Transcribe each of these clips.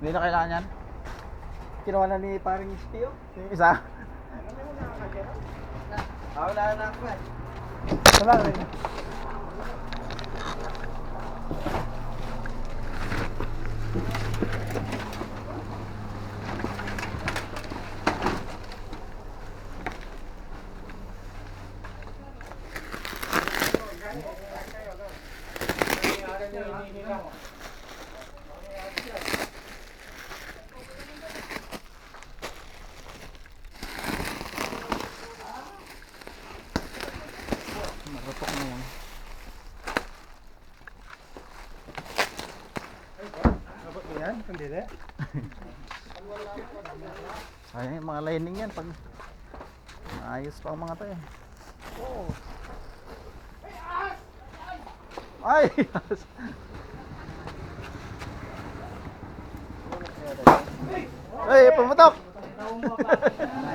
Hindi na kailangan yan. Kinuha na ni paring Spio. Yung isa. Wala na ako eh. Wala rin. Marutok na yan. Abot mo yan? Hindi na. Sayang yung mga lining yan pag ayos pa ang mga to eh. Oo. Ay! Ay, pumutok! Ano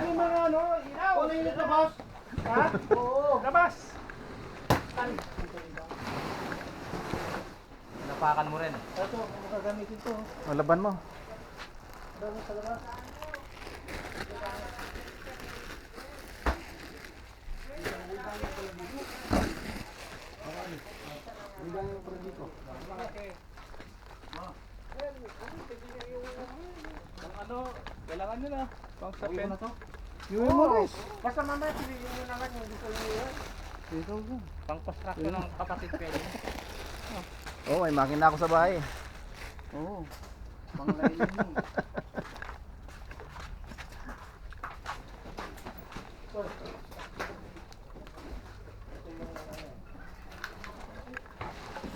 yung mga ano? Ilaw! Ano yung labas? Ha? Oo. Labas! Napakan mo rin. Ito, magagamitin to. Malaban mo. Dami sa labas. Ano, kailangan nyo na. Pang sa pen. Yung memories. Basta mamaya piliin mo naman yung gusto nyo yun. Dito ko. Pang construction ng kapatid pwede. Oo, may makina ako sa bahay. Oo. Panglayin mo.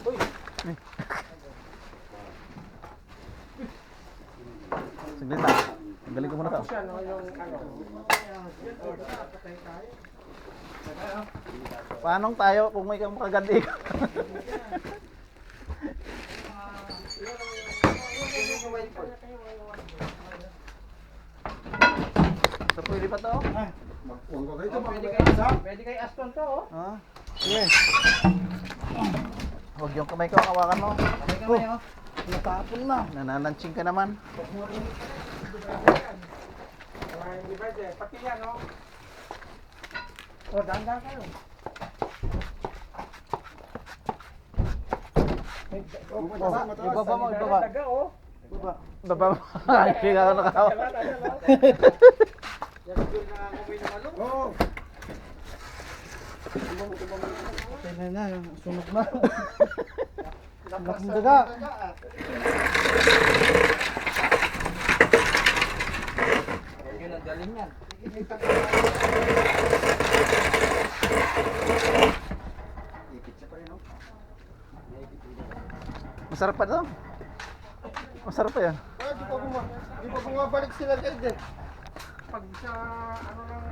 Uy! Saglit lang. Galing ko muna to. Tapos yan, no, yung ano. Paano tayo kung may makaganti ka? So pwede pa to? Pwede kay Aston to, oh. Ha? Sige. Huwag yung kamay ko, hawakan mo. Kamay, oh. Natapon na. Nanananching ka naman. Hindi ba, pati yan, oh. Oh, dahan-dahan kayo. Ibaba mo, ibaba. Daga, oh. Baba mo. Hindi ka nakahawa. Oo. Tingnan na, sunog na. Laking daga. Yun ang galing yan. Masarap pa to? Masarap pa yan. Di pa bumabalik sila dyan. Pag sa ano ng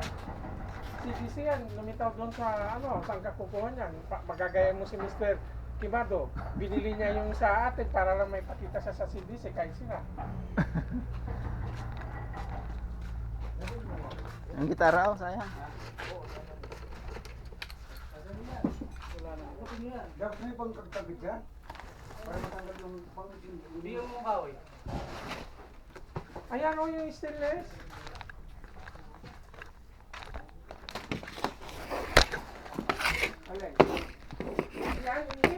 CDC yan, lumitaw doon sa ano, saan ka kukuha niyan? Magagaya mo si Mr. Kimado. Binili niya yung sa atin para lang may pakita siya sa CDC kahit sila. Ang gitara oh, sayang. Dapat may pangkagtabit yan. Para matanggal yung pangkagtabit. Hindi yung mukha, oy. Ayan o yung stainless. Alay. Yan, hindi.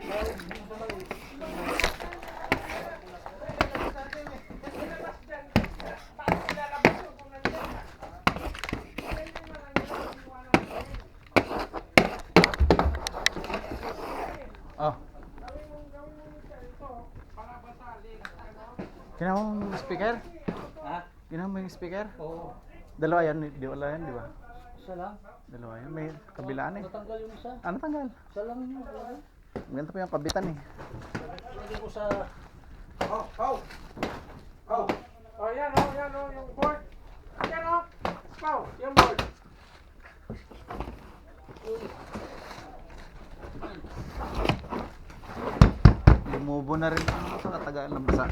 Oh. Ginawa mo yung speaker? Ha? Ginawa mo yung speaker? Oo. Dalawa yan, di wala yan, di ba? Isa lang. Dalawa yan, may kabilaan eh. Natanggal yung isa. Ano tanggal? Isa lang yun. Ganito pa yung kabitan eh. Lagay ko sa... Oh, yan o, yung board. Yan o, Pao, yung board. Lumubo na rin ako sa katagaan ng basa.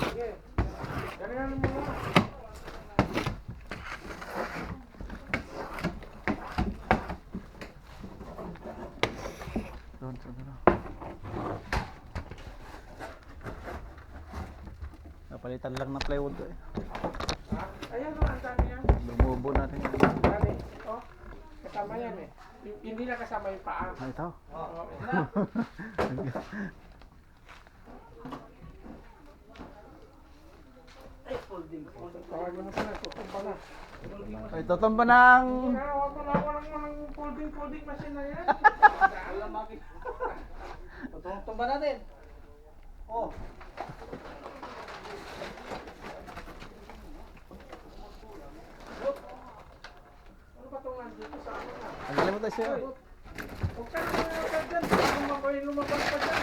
Sige, ganyan mo na. Napalitan lang ng plywood to eh. Ayan o, ang dami yan. Lumubo na rin. Dali. Oh, kasama yan eh. Hindi na kasama yung paa. Ah, ito. Oo. Ay, folding. Tawagin mo sila, tutumba na. Ay, tutumba ng... Huwag mo na walang folding machine na yan. Alam maki. Tumba natin. Oh. Ano ba itong nandito sa ano na? Ang galing mo tayo siya. Huwag ka na dyan. Lumabas pa dyan.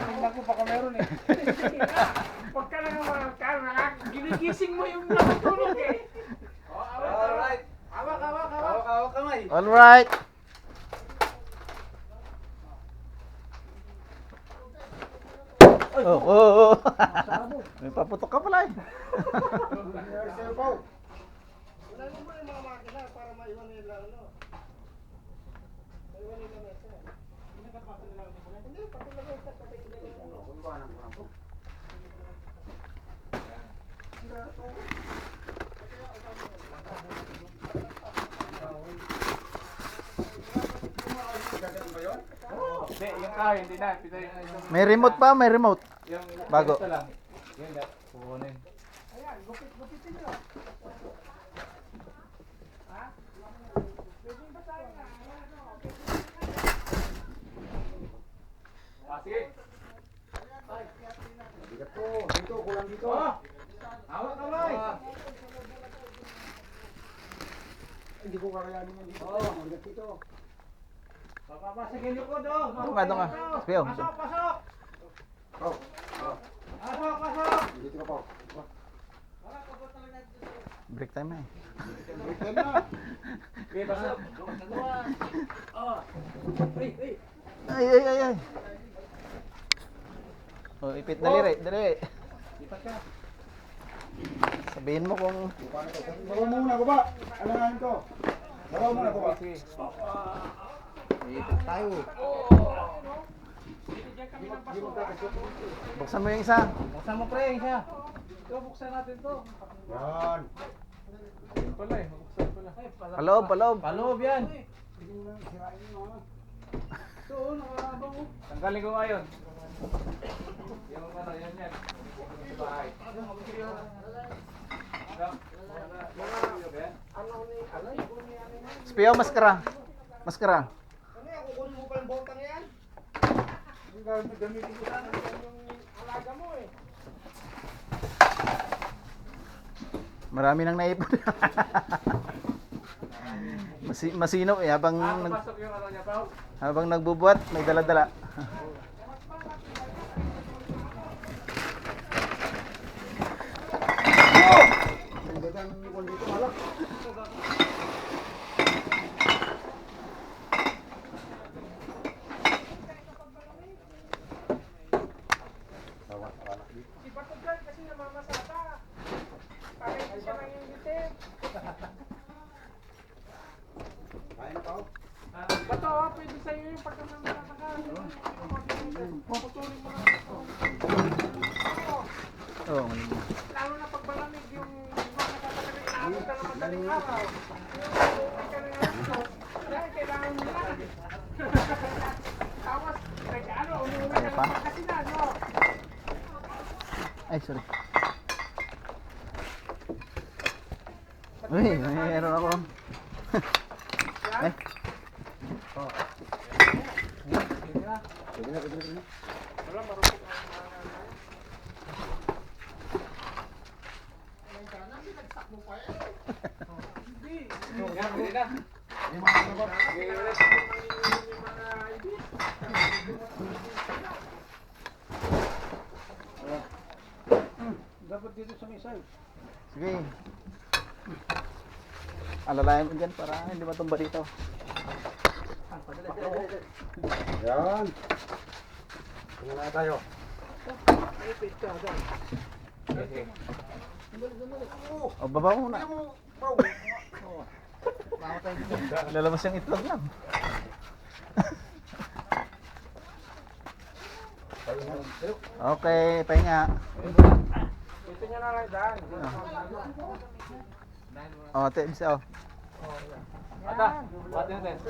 Tingnan ko baka meron eh. Sige nga. Huwag ka na naman. Ginigising mo yung nakatulog eh. Alright. Hawak. Hawak kamay. Alright. Oh. May paputok ka pala eh. Wala naman yung mga makina para maiwan nila ano. Maiwan nila mesa. Hindi nakapasa nila ang makina? Hindi, pati lagay sa patay nila yung ano. Hindi, yung kahoy, hindi na. Pitay na ito. May remote pa, may remote. Yung Bago. ito lang. Yun, kukunin. Ayan, gupitin nyo. Ha? Pwede ba tayo na? Ah, sige. Dito, kulang dito. Oh! Hawak kamay! Hindi ko kakayanin yan dito. Oh. Mabigat dito. Papapasok yung likod, oh! Doon ka. Spiyo. Pasok! Oh, Pasok! dito ka pa. Break time na eh. Break na. Okay, pasok! Oh! Ay. Oh, ipit dali. Lipat ka. Sabihin mo kung... Bawa muna ko ba? Alangan ko. Bawa muna ko ba? Lipat tayo. Buksan mo yung isa. Buksan mo, pre, isa. Ito, buksan natin to. Yan. Yun pala eh, buksan pala. Paloob. Paloob yan. Ito, nakakabang mo. Tanggalin ko ngayon. Yung ano, yan. Sa bahay. Ano ni alay? Spiyo, maskara. Maskara. Ano yan? Kukunin mo pa yung botang yan? Gamitin ko sana yung alaga mo eh. Marami nang naipon. Masino eh, Pasok yung ano niya, Pao. habang nagbubuhat, may dala-dala. Ang gandang ikon dito, malak. Iba to dyan kasi namamasata. Bakit hindi siya nangingitim? Kaya na pa ako. Bato, pwede sa'yo yung pagkamamasata ka. Puputulin mo lang ito. Oo, mali. Lalo na pag malamig yung mga nakataka na inaabot ka ng madaling araw. Yung ka na nga dahil kailangan mo na. Tapos, umuwi ka ng Pangasinan, no? Ay, sorry. Uy, mayroon ako. Ay, Wala, marupok ang Hindi na. dapat dito sa may side. sige. Alalayan mo dyan para hindi matumba dito. Yan. Tingnan na tayo. Ipit ka dyan. O, baba mo na. Lalabas yung itlog lang. Okay, pahinga. Ito niya na lang dyan. Oh, ate, bisa oh. Ata, pati natin.